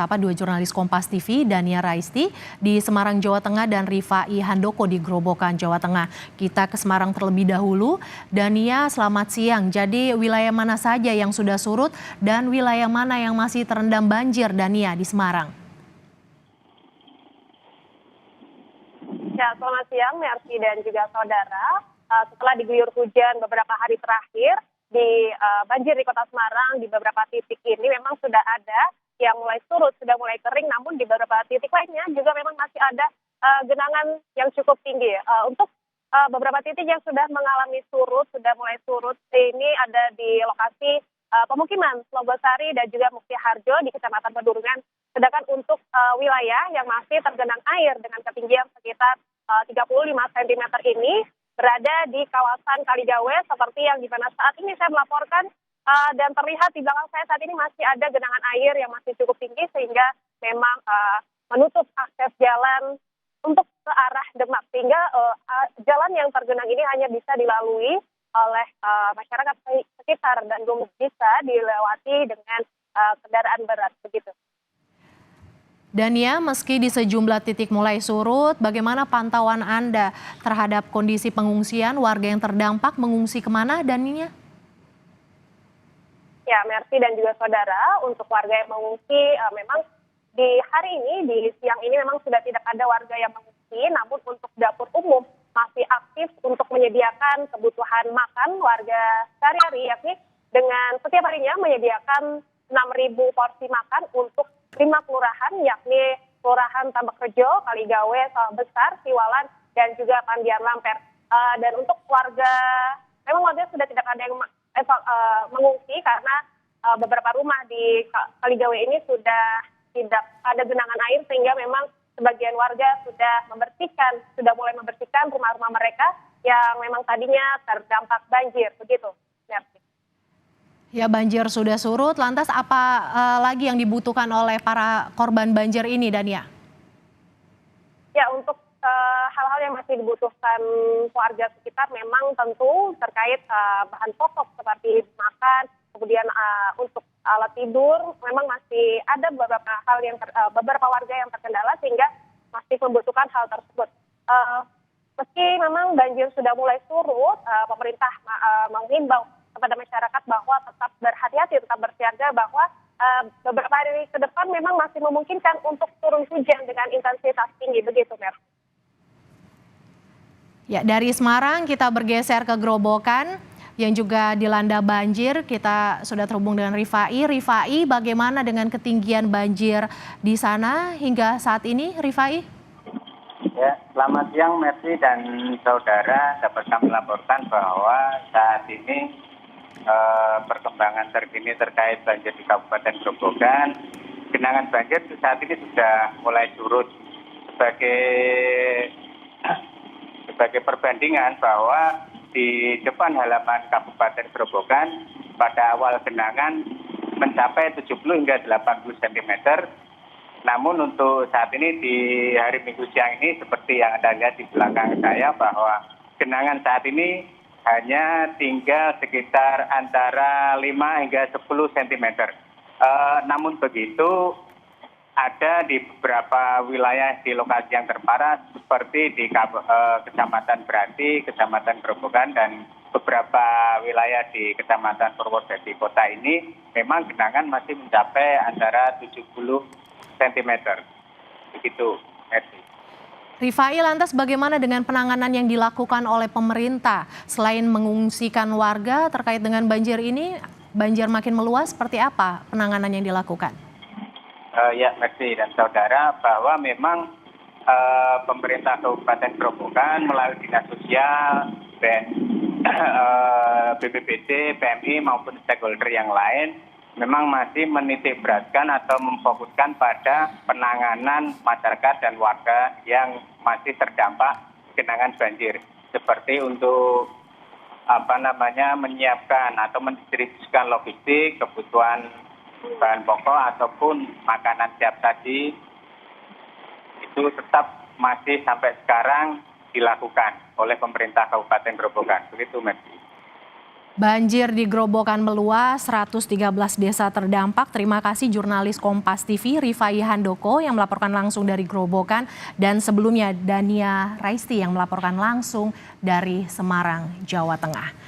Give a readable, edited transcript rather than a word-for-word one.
Sapa dua jurnalis Kompas TV, Dania Raisti di Semarang, Jawa Tengah, dan Rifai Handoko di Grobogan, Jawa Tengah. Kita ke Semarang terlebih dahulu. Dania, selamat siang. Jadi wilayah mana saja yang sudah surut dan wilayah mana yang masih terendam banjir, Dania, di Semarang? Ya, selamat siang, Mercy dan juga saudara. Setelah diguyur hujan beberapa hari terakhir, banjir di Kota Semarang di beberapa titik ini memang sudah ada yang mulai surut, sudah mulai kering, namun di beberapa titik lainnya juga memang masih ada genangan yang cukup tinggi. Untuk beberapa titik yang sudah mengalami surut, sudah mulai surut, ini ada di lokasi pemukiman Logosari dan juga Mukti Harjo di Kecamatan Pedurungan. Sedangkan untuk wilayah yang masih tergenang air dengan ketinggian sekitar 35 cm ini berada di kawasan Kaligawe, seperti yang di mana saat ini saya melaporkan. Dan terlihat di belakang saya saat ini masih ada genangan air yang masih cukup tinggi sehingga memang menutup akses jalan untuk ke arah Demak, sehingga jalan yang tergenang ini hanya bisa dilalui oleh masyarakat sekitar dan belum bisa dilewati dengan kendaraan berat begitu. Dania, meski di sejumlah titik mulai surut, bagaimana pantauan Anda terhadap kondisi pengungsian warga yang terdampak? Mengungsi kemana, Dania? Ya, Mercy dan juga saudara, untuk warga yang mengungsi, memang di hari ini, di siang ini memang sudah tidak ada warga yang mengungsi, namun untuk dapur umum masih aktif untuk menyediakan kebutuhan makan warga sehari-hari, yakni dengan setiap harinya menyediakan 6.000 porsi makan untuk 5 kelurahan, yakni Kelurahan Tambak Rejo, Kaligawe, Sawah Besar, Siwalan, dan juga Pandian Lamper. Dan untuk warga, memang warga sudah tidak ada yang mengungsi karena beberapa rumah di Kaligawe ini sudah tidak ada genangan air, sehingga memang sebagian warga sudah mulai membersihkan rumah-rumah mereka yang memang tadinya terdampak banjir, begitu. Merci. Ya, banjir sudah surut, lantas apa lagi yang dibutuhkan oleh para korban banjir ini, Dania? Ya, untuk hal-hal yang masih dibutuhkan warga sekitar memang tentu terkait bahan pokok seperti makan, kemudian untuk alat tidur, memang masih ada beberapa warga yang terkendala sehingga masih membutuhkan hal tersebut. Meski memang banjir sudah mulai surut, pemerintah menghimbau kepada masyarakat bahwa tetap berhati-hati, tetap bersiaga, bahwa beberapa hari ke depan memang masih memungkinkan untuk turun hujan dengan intensitas tinggi, begitu, Mer. Ya, dari Semarang kita bergeser ke Grobogan yang juga dilanda banjir. Kita sudah terhubung dengan Rifai. Rifai, bagaimana dengan ketinggian banjir di sana hingga saat ini, Rifai? Ya, selamat siang Mercy dan saudara. Dapat kami laporkan bahwa saat ini perkembangan terkini terkait banjir di Kabupaten Grobogan. Genangan banjir saat ini sudah mulai surut. Sebagai perbandingan bahwa di depan halaman Kabupaten Grobogan pada awal genangan mencapai 70 hingga 80 cm. Namun untuk saat ini di hari Minggu siang ini seperti yang Anda lihat di belakang saya bahwa genangan saat ini hanya tinggal sekitar antara 5 hingga 10 cm. Namun begitu ada di beberapa wilayah di lokasi yang terparah seperti di Kecamatan Berati, Kecamatan Grobogan, dan beberapa wilayah di Kecamatan Purwodadi Kota ini memang genangan masih mencapai antara 70 cm. Begitu, Mercy. Rifai, lantas bagaimana dengan penanganan yang dilakukan oleh pemerintah? Selain mengungsikan warga terkait dengan banjir ini, banjir makin meluas, seperti apa penanganan yang dilakukan? Ya, Mercy dan saudara, bahwa memang pemerintah Kabupaten Grobogan melalui Dinas Sosial, BPBD, PMI maupun stakeholder yang lain memang masih menitikberatkan atau memfokuskan pada penanganan masyarakat dan warga yang masih terdampak genangan banjir, seperti untuk menyiapkan atau mendistribusikan logistik, kebutuhan bahan pokok ataupun makanan siap saji, itu tetap masih sampai sekarang dilakukan oleh pemerintah Kabupaten Grobogan. Begitu, Mercy. Banjir di Grobogan meluas, 113 desa terdampak. Terima kasih jurnalis Kompas TV Rifai Handoko yang melaporkan langsung dari Grobogan, dan sebelumnya Dania Raisti yang melaporkan langsung dari Semarang, Jawa Tengah.